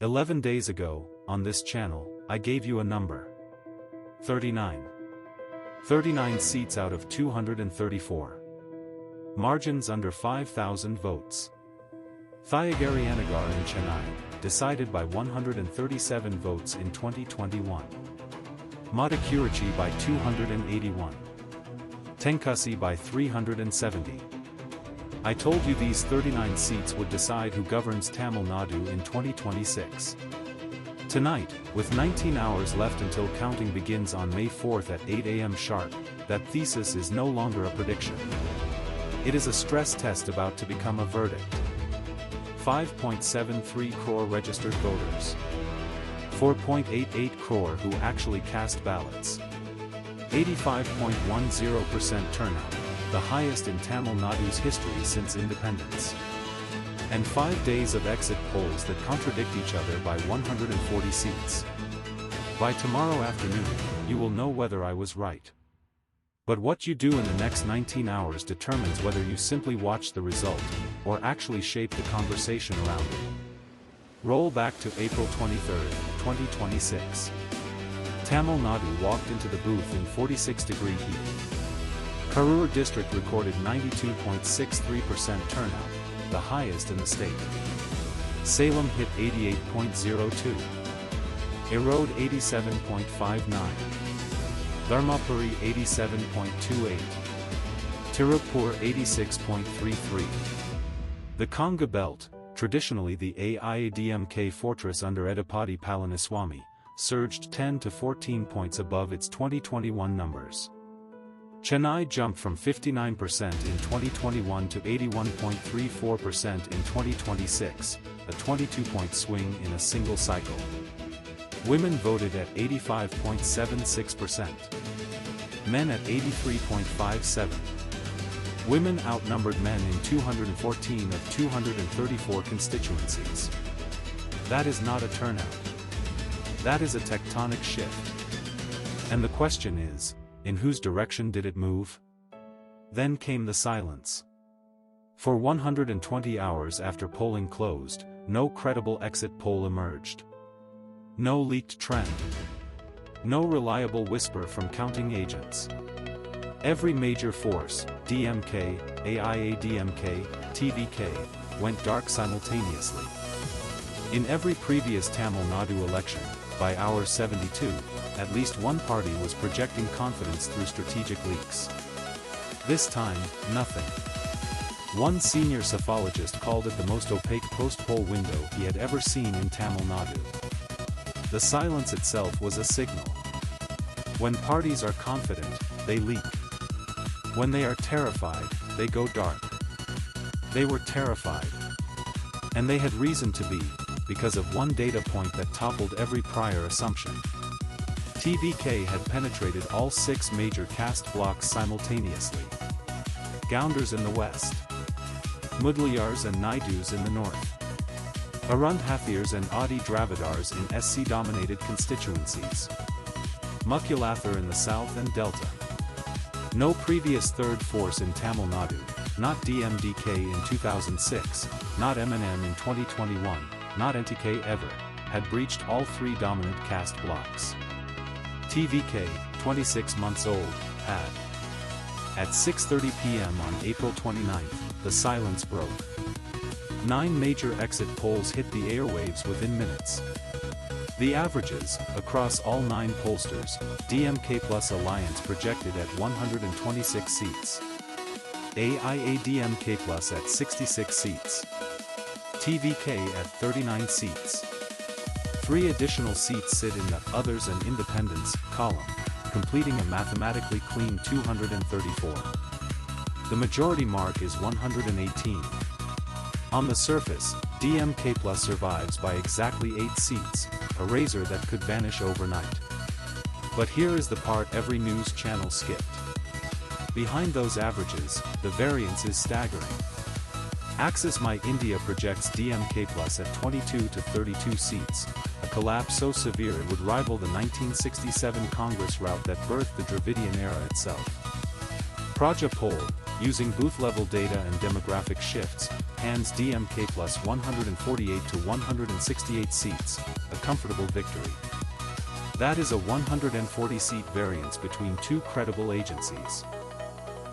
11 days ago, on this channel, I gave you a number. 39. 39 seats out of 234. Margins under 5,000 votes. AIADMK in Chennai, decided by 137 votes in 2021. Mudaliars by 281. Tenkasi by 370. I told you these 39 seats would decide who governs Tamil Nadu in 2026. Tonight, with 19 hours left until counting begins on May 4th at 8 AM sharp, that thesis is no longer a prediction. It is a stress test about to become a verdict. 5.73 crore registered voters. 4.88 crore who actually cast ballots. 85.10% turnout, the highest in Tamil Nadu's history since independence. And 5 days of exit polls that contradict each other by 140 seats. By tomorrow afternoon, you will know whether I was right. But what you do in the next 19 hours determines whether you simply watch the result, or actually shape the conversation around it. Roll back to April 23, 2026. Tamil Nadu walked into the booth in 46-degree heat. Crore district recorded 92.63% turnout, the highest in the state. Salem hit 88.02. Erode 87.59. Dharmapuri 87.28. Tirupur 86.33. The Conga Belt, traditionally the AIADMK fortress under Edappadi Palaniswamy, surged 10 to 14 points above its 2021 numbers. Chennai jumped from 59% in 2021 to 81.34% in 2026, a 22-point swing in a single cycle. Women voted at 85.76%. Men at 83.57%. Women outnumbered men in 214 of 234 constituencies. That is not a turnout. That is a tectonic shift. And the question is, in whose direction did it move? Then came the silence. For 120 hours after polling closed, no credible exit poll emerged. No leaked trend. No reliable whisper from counting agents. Every major force, DMK, AIADMK, TVK, went dark simultaneously. In every previous Tamil Nadu election, by hour 72, at least one party was projecting confidence through strategic leaks. This time, nothing. One senior psephologist called it the most opaque post-poll window he had ever seen in Tamil Nadu. The silence itself was a signal. When parties are confident, they leak. When they are terrified, they go dark. They were terrified. And they had reason to be, because of one data point that toppled every prior assumption. TVK had penetrated all 6 major caste blocs simultaneously. Gounders in the west. Mudaliars and Naidus in the north. Arundhathiyars and Dravidars in SC-dominated constituencies. Mukkulathor in the south and delta. No previous third force in Tamil Nadu, not DMDK in 2006, not MNM in 2021, not NTK ever, had breached all 3 dominant caste blocs. TVK, 26 months old, had. At 6:30 p.m. on April 29th, the silence broke. 9 major exit polls hit the airwaves within minutes. The averages, across all 9 pollsters, DMK-plus alliance projected at 126 seats. AIADMK-plus at 66 seats. TVK at 39 seats. 3 additional seats sit in the Others and Independents column, completing a mathematically clean 234. The majority mark is 118. On the surface, DMK-plus survives by exactly 8 seats, a razor that could vanish overnight. But here is the part every news channel skipped. Behind those averages, the variance is staggering. Axis My India projects DMK-plus at 22 to 32 seats, a collapse so severe it would rival the 1967 Congress rout that birthed the Dravidian era itself. Praja Poll, using booth-level data and demographic shifts, hands DMK-plus 148 to 168 seats, a comfortable victory. That is a 140-seat variance between two credible agencies.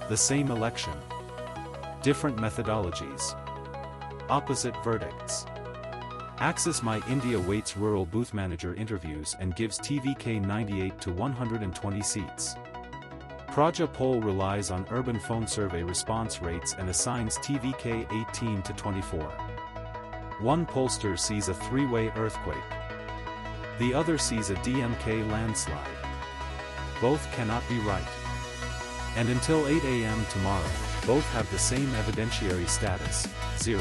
The same election. Different methodologies. Opposite verdicts. Axis My India waits rural booth manager interviews and gives TVK 98 to 120 seats. Praja Poll relies on urban phone survey response rates and assigns TVK 18 to 24. One pollster sees a three-way earthquake. The other sees a DMK landslide. Both cannot be right. And until 8 a.m. tomorrow, both have the same evidentiary status, 0.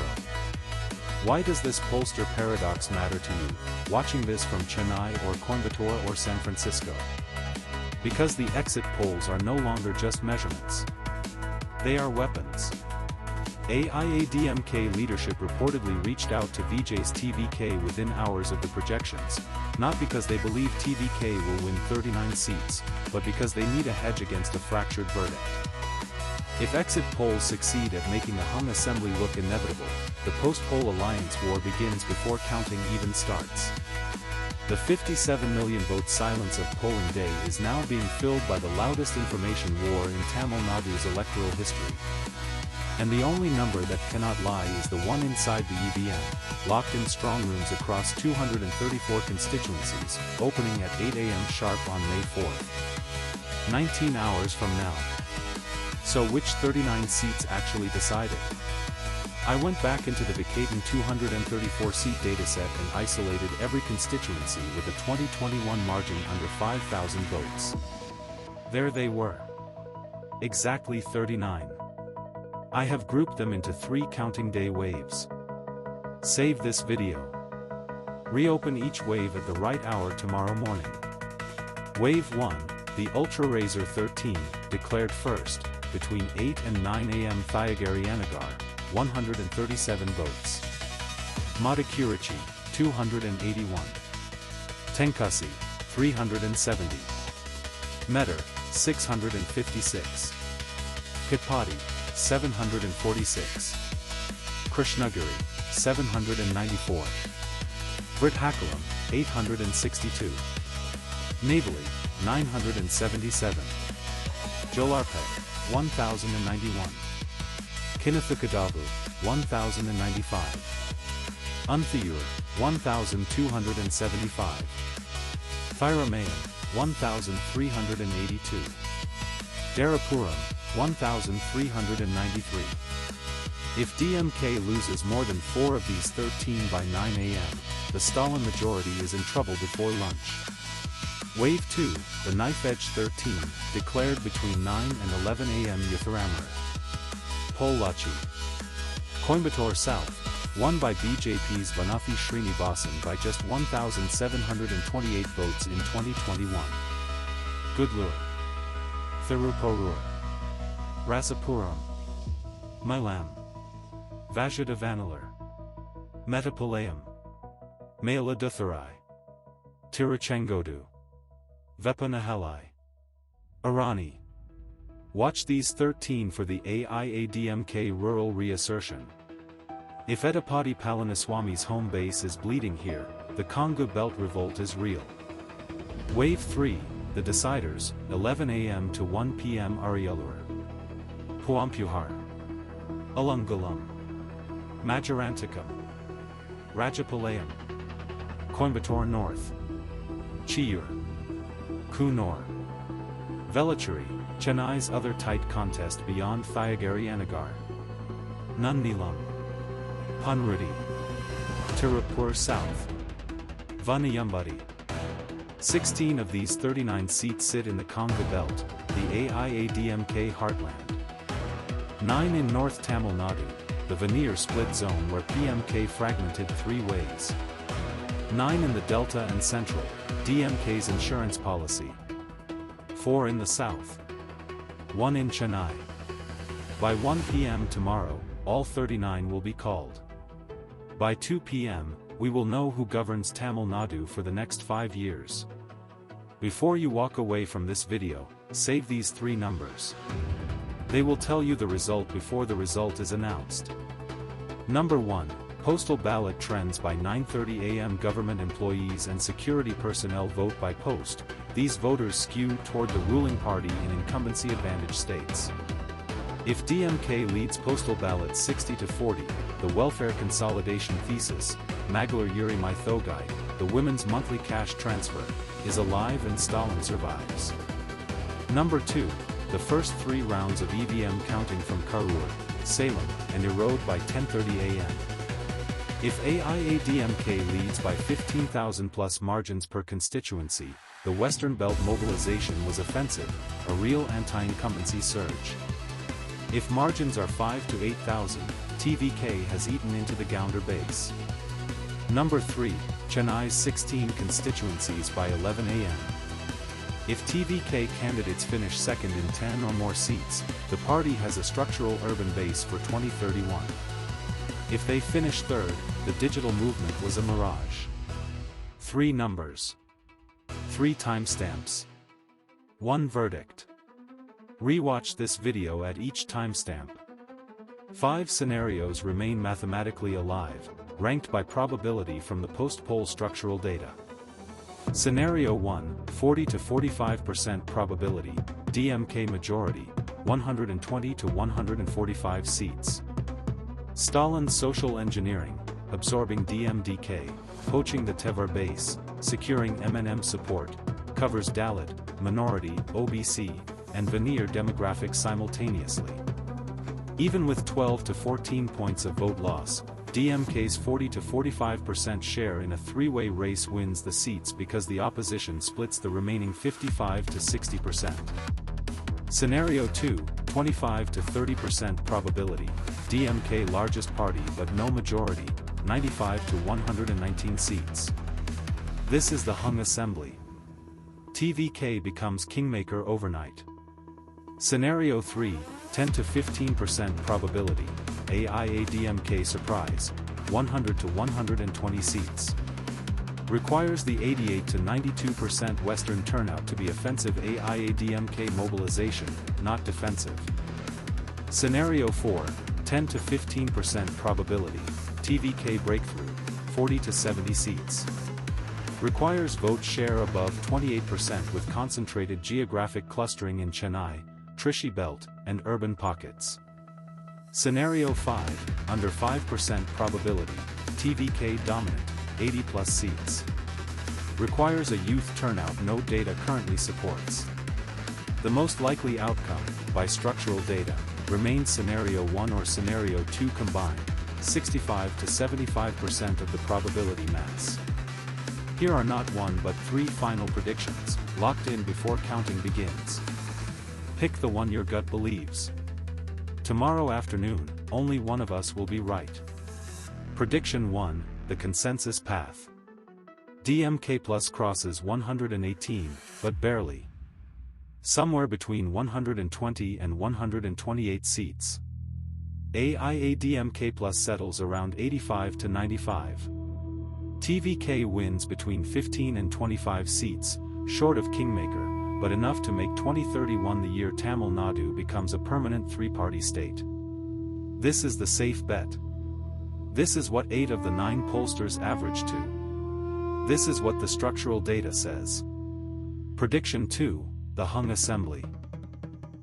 Why does this pollster paradox matter to you, watching this from Chennai or Coimbatore or San Francisco? Because the exit polls are no longer just measurements. They are weapons. AIADMK leadership reportedly reached out to Vijay's TVK within hours of the projections, not because they believe TVK will win 39 seats, but because they need a hedge against a fractured verdict. If exit polls succeed at making a hung assembly look inevitable, the post-poll alliance war begins before counting even starts. The 57 million vote silence of polling day is now being filled by the loudest information war in Tamil Nadu's electoral history. And the only number that cannot lie is the one inside the EVM, locked in strong rooms across 234 constituencies, opening at 8 a.m. sharp on May 4th. 19 hours from now. So which 39 seats actually decided? I went back into the Vikatan 234-seat dataset and isolated every constituency with a 2021 margin under 5,000 votes. There they were. Exactly 39. I have grouped them into 3 counting day waves. Save this video. Reopen each wave at the right hour tomorrow morning. Wave 1, the Ultra Razor 13, declared first, between 8 and 9 a.m. Thiagari-Anagar, 137 votes. Madikurichi, 281. Tenkasi, 370. Medar, 656. Kitpati, 746. Krishnagiri, 794. Vrithakalam, 862. Navali, 977. Jolarpet, 1091. Kinathukadavu, 1095. Unthiyur, 1275. Thiramayan, 1382. Darapuram, 1393. If DMK loses more than 4 of these 13 by 9 a.m., the Stalin majority is in trouble before lunch. Wave 2, the Knife Edge 13, declared between 9 and 11 a.m. Yatharamar. Pollachi. Coimbatore South, won by BJP's Vanathi Srinivasan by just 1,728 votes in 2021. Gounders. Thiruporur. Rasapuram. Milam. Vajradavanalar. Metapalayam. Mayiladuthurai. Tiruchengodu. Vepanahalai. Arani. Watch these 13 for the AIADMK rural reassertion. If Edapati Palaniswami's home base is bleeding here, the Congo Belt revolt is real. Wave 3, the deciders, 11 a.m. to 1 p.m. Arialur. Puampuhar. Alungalam. Majarantikam. Rajapalayam. Coimbatore North. Chiyur. Kunor. Velachery, Chennai's other tight contest beyond Thiagari-Anagar. Nannilam. Punrudi. Tirupur South. Vanayambadi. 16 of these 39 seats sit in the Congo Belt, the AIADMK heartland. 9 in North Tamil Nadu, the veneer split zone where PMK fragmented 3 ways. 9 in the Delta and Central, DMK's insurance policy. 4 in the South. 1 in Chennai. By 1 p.m. tomorrow, all 39 will be called. By 2 p.m., we will know who governs Tamil Nadu for the next 5 years. Before you walk away from this video, save these 3 numbers. They will tell you the result before the result is announced. Number 1. Postal ballot trends. By 9:30 a.m. government employees and security personnel vote by post. These voters skew toward the ruling party in incumbency advantage states. If DMK leads postal ballots 60-40, the welfare consolidation thesis, Maglar Yuri Mythogai, the women's monthly cash transfer, is alive and Stalin survives. Number 2. The first 3 rounds of EVM counting from Karur, Salem, and Erode by 10:30 a.m. If AIADMK leads by 15,000 plus margins per constituency, the Western Belt mobilization was offensive, a real anti-incumbency surge. If margins are 5 to 8,000, TVK has eaten into the Gounder base. Number 3, Chennai's 16 constituencies by 11 a.m. If TVK candidates finish second in 10 or more seats, the party has a structural urban base for 2031. If they finish third, the digital movement was a mirage. 3 numbers. 3 timestamps. 1 verdict. Rewatch this video at each timestamp. 5 scenarios remain mathematically alive, ranked by probability from the post-poll structural data. Scenario 1, 40 to 45% probability, DMK majority, 120 to 145 seats. Stalin's social engineering, absorbing DMDK, poaching the Tevar base, securing MNM support, covers Dalit, minority, OBC, and veneer demographics simultaneously. Even with 12 to 14 points of vote loss, DMK's 40 to 45% share in a 3-way race wins the seats because the opposition splits the remaining 55 to 60%. Scenario 2, 25 to 30% probability, DMK largest party but no majority, 95 to 119 seats. This is the hung assembly. TVK becomes Kingmaker overnight. Scenario 3, 10 to 15% probability, AIADMK surprise, 100 to 120 seats. Requires the 88 to 92% Western turnout to be offensive AIADMK mobilization, not defensive. Scenario 4, 10 to 15% probability, TVK breakthrough, 40 to 70 seats. Requires vote share above 28% with concentrated geographic clustering in Chennai, Trichy Belt, and urban pockets. Scenario 5, under 5% probability, TVK dominant, 80 plus seats. Requires a youth turnout no data currently supports. The most likely outcome, by structural data, remains Scenario 1 or Scenario 2 combined, 65 to 75% of the probability mass. Here are not 1 but 3 final predictions, locked in before counting begins. Pick the one your gut believes. Tomorrow afternoon, only one of us will be right. Prediction 1, the consensus path. DMK-plus crosses 118, but barely. Somewhere between 120 and 128 seats. AIADMK-plus settles around 85 to 95. TVK wins between 15 and 25 seats, short of Kingmaker, but enough to make 2031 the year Tamil Nadu becomes a permanent 3-party state. This is the safe bet. This is what 8 of the 9 pollsters average to. This is what the structural data says. Prediction 2, the hung assembly.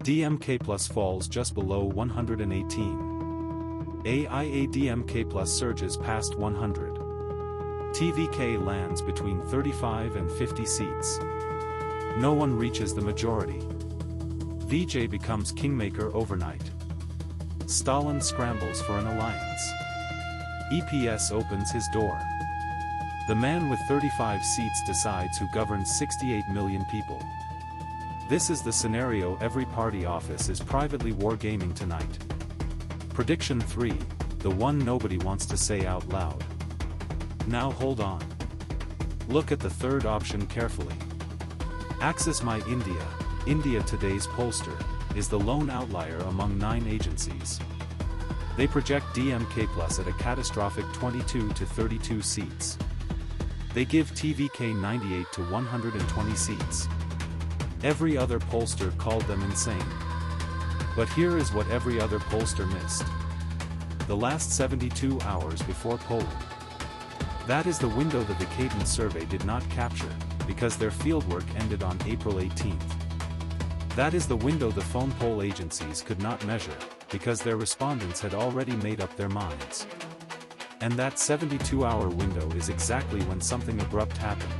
DMK-plus falls just below 118. AIADMK-plus surges past 100. TVK lands between 35 and 50 seats. No one reaches the majority. Vijay becomes Kingmaker overnight. Stalin scrambles for an alliance. EPS opens his door. The man with 35 seats decides who governs 68 million people. This is the scenario every party office is privately wargaming tonight. Prediction 3, the one nobody wants to say out loud. Now hold on. Look at the third option carefully. Axis My India, India Today's pollster, is the lone outlier among 9 agencies. They project DMK-plus at a catastrophic 22 to 32 seats. They give TVK 98 to 120 seats. Every other pollster called them insane. But here is what every other pollster missed. the last 72 hours before polling. That is the window the Vikatan survey did not capture, because their fieldwork ended on April 18. That is the window the phone poll agencies could not measure, because their respondents had already made up their minds. And that 72-hour window is exactly when something abrupt happened.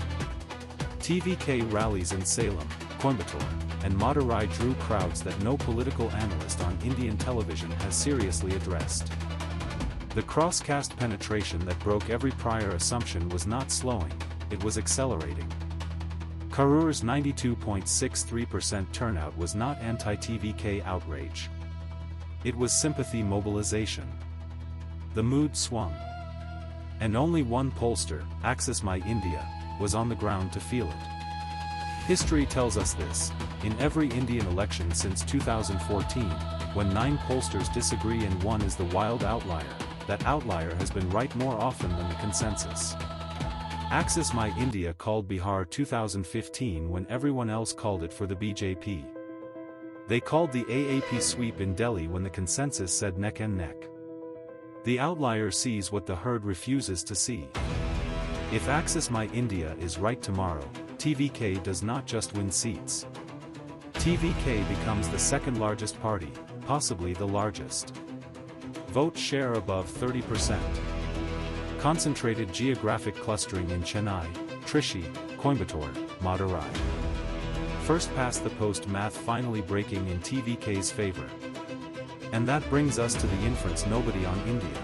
TVK rallies in Salem, Coimbatore, and Madurai drew crowds that no political analyst on Indian television has seriously addressed. The cross-caste penetration that broke every prior assumption was not slowing, it was accelerating. Karuur's 92.63% turnout was not anti-TVK outrage. It was sympathy mobilization. The mood swung. And only one pollster, Access My India, was on the ground to feel it. History tells us this, in every Indian election since 2014, when 9 pollsters disagree and one is the wild outlier, that outlier has been right more often than the consensus. Access My India called Bihar 2015 when everyone else called it for the BJP. They called the AAP sweep in Delhi when the consensus said neck and neck. The outlier sees what the herd refuses to see. If Access My India is right tomorrow, TVK does not just win seats. TVK becomes the second largest party, possibly the largest. Vote share above 30%. Concentrated geographic clustering in Chennai, Trichy, Coimbatore, Madurai. First past the post math finally breaking in TVK's favor. And that brings us to the inference nobody on India,